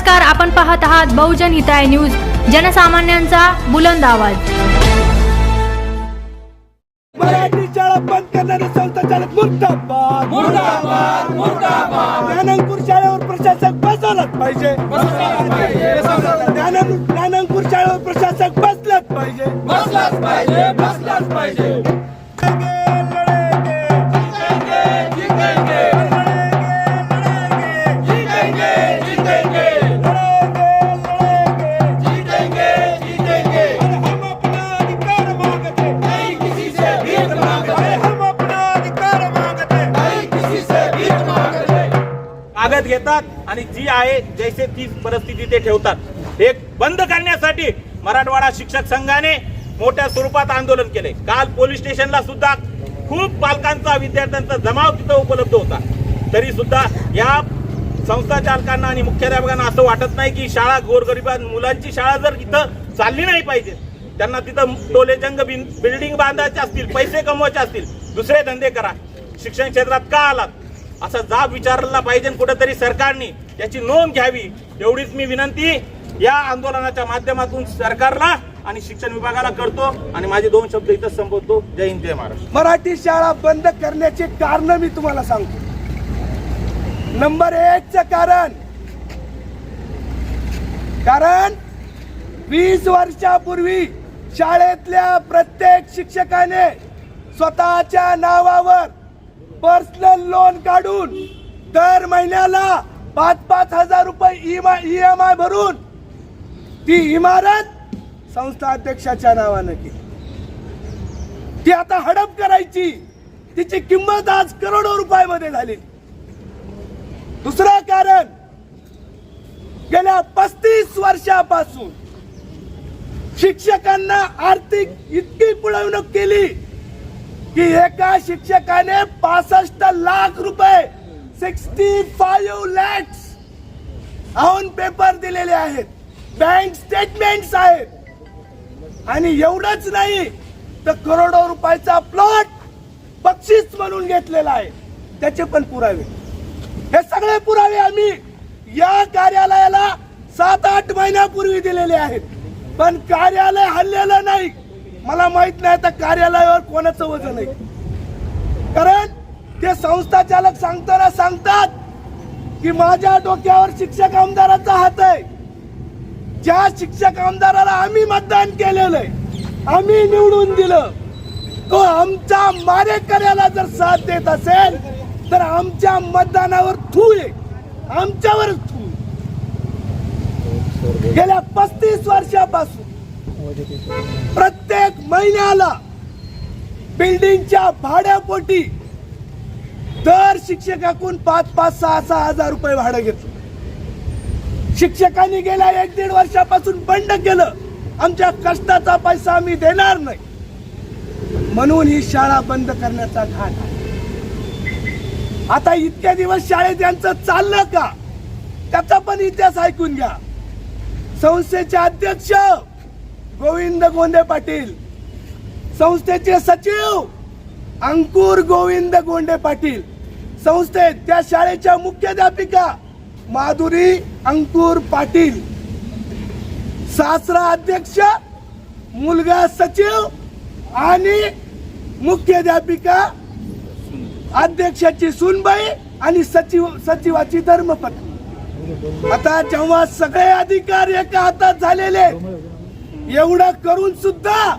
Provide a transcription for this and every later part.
नमस्कार, आपण पाहत आहात बहुजन हिताय न्यूज, जनसामान्यांचा बुलंद आवाज। मराठी शाळा बंद करणारे संस्थाचालक मुर्दाबाद मुर्दाबाद मुर्दाबाद। ज्ञानांकुर शाळेवर प्रशासक बसवलंच पाहिजे, ज्ञानांकुर शाळेवर प्रशासक बसलाच पाहिजे, बसलाच पाहिजे, बसलाच पाहिजे। कागद घेतात आणि जी आहे जैसे ती परिस्थिती ते ठेवतात। हे बंद करण्यासाठी मराठवाडा शिक्षक संघाने मोठ्या स्वरूपात आंदोलन केले। काल पोलीस स्टेशनला सुद्धा खूप पालकांचा विद्यार्थ्यांचा जमाव तिथं उपलब्ध होता। तरी सुद्धा या संस्था चालकांना आणि मुख्याध्यापकांना असं वाटत नाही की शाळा गोरगरिबां मुलांची शाळा जर इथं चालली नाही पाहिजे, त्यांना तिथं टोलेजंग बिल्डिंग बांधायचे असतील, पैसे कमवायचे असतील, दुसरे धंदे करा, शिक्षण क्षेत्रात का आलात असा जाब विचारला पाहिजे। कुठेतरी सरकारने याची नोंद घ्यावी, एवढीच मी विनंती या आंदोलनाच्या माध्यमातून सरकारला आणि शिक्षण विभागाला करतो आणि माझे 2 शब्द इथं संपवतो। जय हिंद, जय महाराष्ट्र। मराठी शाळा बंद करण्याचे कारण मी तुम्हाला सांगतो। नंबर 1 चं कारण 20 वर्षापूर्वी शाळेतल्या प्रत्येक शिक्षकाने स्वतःच्या नावावर पर्सनल लोन काढून दर महिन्याला 5-5 हजार रुपये EMI भरून ती इमारत संस्था अध्यक्षाच्या नावाने केली। ती आता हडप करायची, तिची किंमत आज करोडो रुपयामध्ये झाली। दुसरं कारण, गेल्या 35 वर्षापासून शिक्षकांना आर्थिक इतकी पुळवणूक केली की एका शिक्षकाने 65 लाख रुपये 65 lakhs ऑन पेपर दिलेले आहेत, बँक स्टेटमेंट्स आहेत। आणि एवढंच नाही तर करोडो रुपयाचा प्लॉट बक्षीस म्हणून घेतलेला आहे, त्याचे पण पुरावे। हे सगळे पुरावे आम्ही या कार्यालयाला 7-8 महिन्यापूर्वी दिलेले आहेत, पण कार्यालय हल्लेलं नाही। मला माहित नाही तर कार्यालयावर कोणाचं वजन आहे, कारण ते संस्था चालक सांगताना सांगतात की माझ्या डोक्यावर शिक्षक आमदाराचा हात आहे। ज्या शिक्षक आमदाराला आम्ही मतदान केलेलं आहे, आम्ही निवडून दिलं, तो आमच्या मारेकऱ्याला जर साथ देत असेल तर आमच्या मतदानावर थू आहे, आमच्यावर थू। गेल्या 35 वर्षापासून प्रत्येक महिन्याला बिल्डिंगच्या भाड्यापोटी दर शिक्षकाकडून 5-6 हजार रुपये भाडं घेतलं। शिक्षकांनी गेल्या 1-1.5 वर्षापासून बंड केलं, आमच्या कष्टाचा पैसा आम्ही देणार नाही, म्हणून ही शाळा बंद करण्याचा घाट आहे। आता इतके दिवस शाळेत यांचं चाललं का, त्याचा पण इतिहास ऐकून घ्या। संस्थेचे अध्यक्ष गोविंद गोंडे पाटील, संस्थेचे सचिव अंकुर गोविंद गोंडे पाटील, संस्थेत त्या शाळेच्या मुख्याध्यापिका माधुरी अंकुर पाटील, सासरा अध्यक्ष, मुलगा सचिव आणि मुख्याध्यापिका अध्यक्षाची सुनबाई आणि सचिवाची धर्मपत्नी। आता जेव्हा सगळे अधिकार एका हातात झालेले, एवढं करून सुद्धा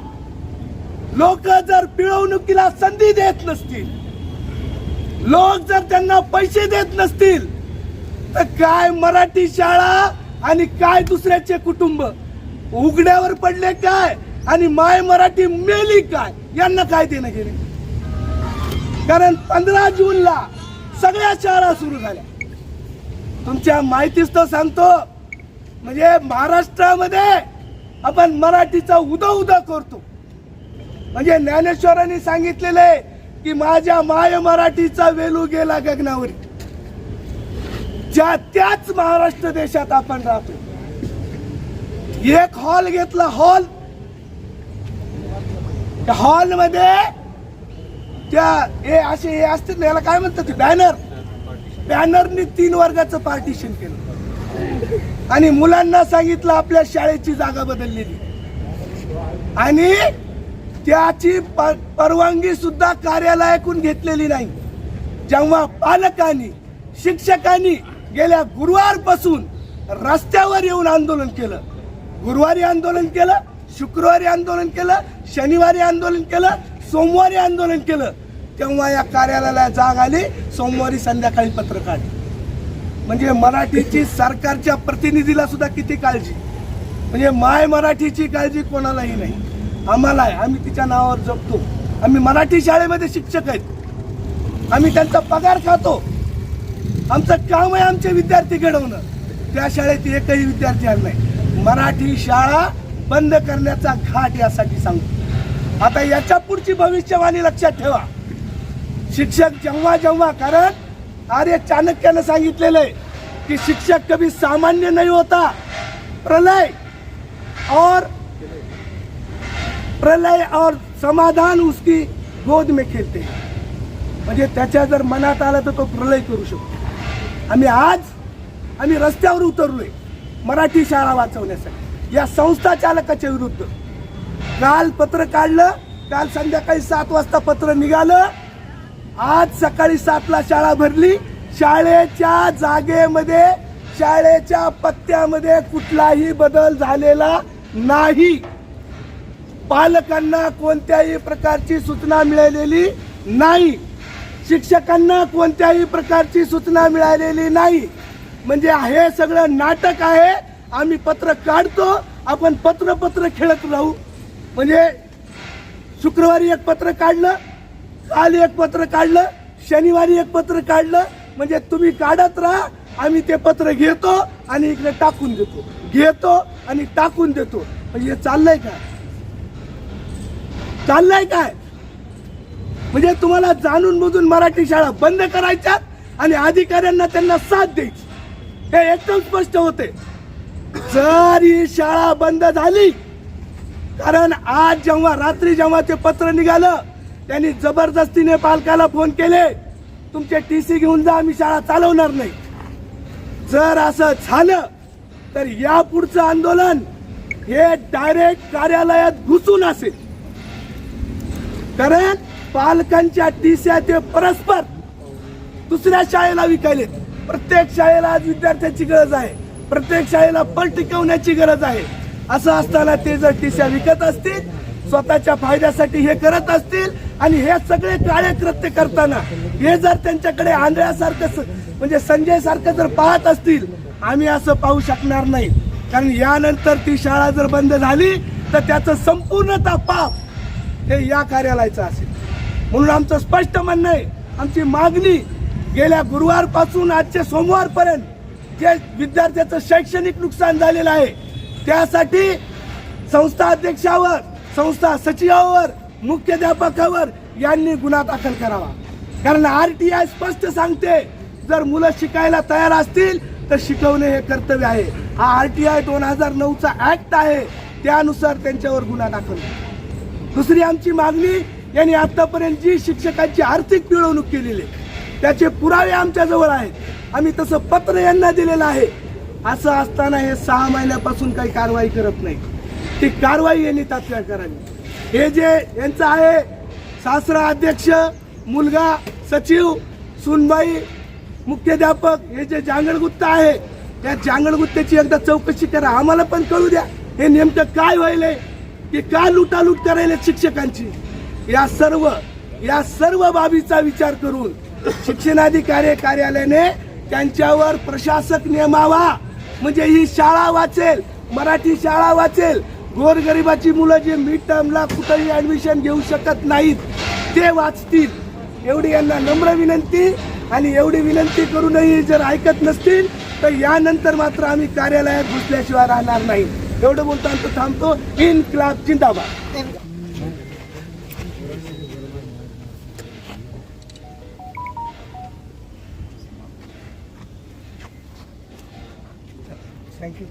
लोक जर पिळवणुकीला संधी देत नसतील, लोक जर त्यांना पैसे देत नसतील, तर काय मराठी शाळा आणि काय दुसऱ्याचे कुटुंब उघड्यावर पडले काय आणि माय मराठी मेली काय, यांना काय देणं गेले? कारण 15 जूनला सगळ्या शाळा सुरू झाल्या। तुमच्या माहितीच तो सांगतो, म्हणजे महाराष्ट्रामध्ये आपण मराठीचा उदो करतो। म्हणजे ज्ञानेश्वरांनी सांगितलेलं आहे की माझ्या माय मराठीचा वेलू गेला गगनावरी। त्याच महाराष्ट्र देशात आपण राहतो। एक हॉल घेतला, हॉल मध्ये त्या हे असे हे असते, याला काय म्हणतात, बॅनरनी 3 वर्गाचं पार्टिशन केलं। आणि मुलांना सांगितलं आपल्या शाळेची जागा बदललेली आणि त्याची परवानगी सुद्धा कार्यालयाकडून घेतलेली नाही. जेव्हा पालकांनी शिक्षकांनी गेल्या गुरुवारपासून रस्त्यावर येऊन आंदोलन केलं, गुरुवारी आंदोलन केलं, शुक्रवारी आंदोलन केलं, शनिवारी आंदोलन केलं, सोमवारी आंदोलन केलं, तेव्हा या कार्यालयाला जाग आली. सोमवारी संध्याकाळी पत्र काढलं. म्हणजे मराठीची सरकारच्या प्रतिनिधीला सुद्धा किती काळजी, म्हणजे माय मराठीची काळजी कोणालाही नाही. आम्हाला आहे, आम्ही तिच्या नावावर जगतो. आम्ही मराठी शाळेमध्ये शिक्षक आहेत, आम्ही त्यांचा पगार खातो. आमचं काम आहे आमचे विद्यार्थी घडवणं. त्या शाळेत एकही विद्यार्थी आला नाही. मराठी शाळा बंद करण्याचा घाट यासाठी सांगतो. आता याच्या पुढची भविष्यवाणी लक्षात ठेवा. शिक्षक जेव्हा जेव्हा, कारण आर्य चाणक्यानं सांगितलेलं आहे की शिक्षक कभी सामान्य नहीं होता, प्रलय और समाधान उसकी गोद में खेलते हैं. म्हणजे त्याच्या जर मनात आलं तर तो प्रलय करू शकतो. आम्ही रस्त्यावर उतरलोय मराठी शाळा वाचवण्यासाठी या संस्था चालकाच्या विरुद्ध. काल पत्र काढलं, काल संध्याकाळी 7 वाजता पत्र निघालं, आज सकाळी 7ला शाळा भरली. शाळेच्या जागेमध्ये, शाळेच्या पत्त्यामध्ये कुठलाही बदल झालेला नाही. पालकांना कोणत्याही प्रकारची सूचना मिळालेली नाही, शिक्षकांना कोणत्याही प्रकारची सूचना मिळालेली नाही. म्हणजे हे सगळं नाटक आहे. आम्ही पत्र काढतो, आपण पत्र खेळत राहू. म्हणजे शुक्रवारी एक पत्र काढलं, काल एक पत्र काढलं, शनिवारी एक पत्र काढलं. म्हणजे तुम्ही काढत राहा, आम्ही ते पत्र घेतो आणि इकडे टाकून देतो, घेतो आणि टाकून देतो. म्हणजे हे चाललंय काय? चाललंय काय? म्हणजे तुम्हाला जाणून बुजून मराठी शाळा बंद करायच्या आणि अधिकाऱ्यांना त्यांना साथ द्यायची. हे एकदम स्पष्ट होते. जर ही शाळा बंद झाली, कारण आज जेव्हा रात्री जेव्हा ते पत्र निघालं, त्यांनी जबरदस्तीने पालकाला फोन केले, तुमचे TC घेऊन जा, आम्ही शाळा चालवणार नाही. जर असं झालं तर या पुढचं आंदोलन हे डायरेक्ट कार्यालयात घुसून असेल. कारण पालकांच्या TC ते परस्पर दुसऱ्या शाळेला विकायलेत. प्रत्येक शाळेला आज विद्यार्थ्याची गरज आहे, प्रत्येक शाळेला पल टिकवण्याची गरज आहे. असं असताना ते जर TC विकत असतील, स्वतःच्या फायद्यासाठी हे करत असतील आणि हे सगळे काळे कृत्य करताना हे जर त्यांच्याकडे आंधळ्यासारखं म्हणजे संजय सारखं जर पाहत असतील, आम्ही असं पाहू शकणार नाही. कारण यानंतर ती शाळा जर बंद झाली तर त्याचं संपूर्णतः पाप हे या कार्यालयाचं असेल. म्हणून आमचं स्पष्ट म्हणणं आहे, आमची मागणी गेल्या गुरुवारपासून आजचे सोमवारपर्यंत जे विद्यार्थ्याचं शैक्षणिक नुकसान झालेलं आहे त्यासाठी संस्था अध्यक्षावर, संस्था सचिवावर, मुख्याध्यापकावर यांनी गुन्हा दाखल करावा. कारण RTI स्पष्ट सांगते, जर मुलं शिकायला तयार असतील तर शिकवणे हे कर्तव्य आहे. हा RTI 2009चा ऍक्ट आहे, त्यानुसार त्यांच्यावर गुन्हा दाखल. दुसरी आमची मागणी, यांनी आतापर्यंत जी शिक्षकांची आर्थिक पिळवणूक केलेली त्याचे पुरावे आमच्या जवळ आहेत. आम्ही तसं पत्र यांना दिलेलं आहे. असं असताना हे 6 महिन्यापासून काही कारवाई करत नाही. ती कारवाई यांनी तात्काळ करावी. हे जे यांचं आहे सासरा अध्यक्ष, मुलगा सचिव, सुनबाई मुख्याध्यापक, हे जे जांगडगुत्ता आहे त्या जांगडगुत्त्याची एकदा चौकशी करा, आम्हाला पण कळू द्या हे नेमकं काय व्हायलंय, की का लुटालूट करायला शिक्षकांची. या सर्व बाबीचा विचार करून शिक्षणाधिकारी कार्यालयाने त्यांच्यावर प्रशासक नेमावा. म्हणजे ही शाळा वाचेल, मराठी शाळा वाचेल. गोरगरिबाची मुलं जे मिड टर्मला कुठेही ऍडमिशन घेऊ शकत नाहीत ते वाचतील, एवढी यांना नम्र विनंती. आणि एवढी विनंती करूनही जर ऐकत नसतील तर यानंतर मात्र आम्ही कार्यालयात घुसल्याशिवाय राहणार नाही. एवढं बोलतो थांबतो. इन्क्लाब जिंदाबाद. थँक्यू.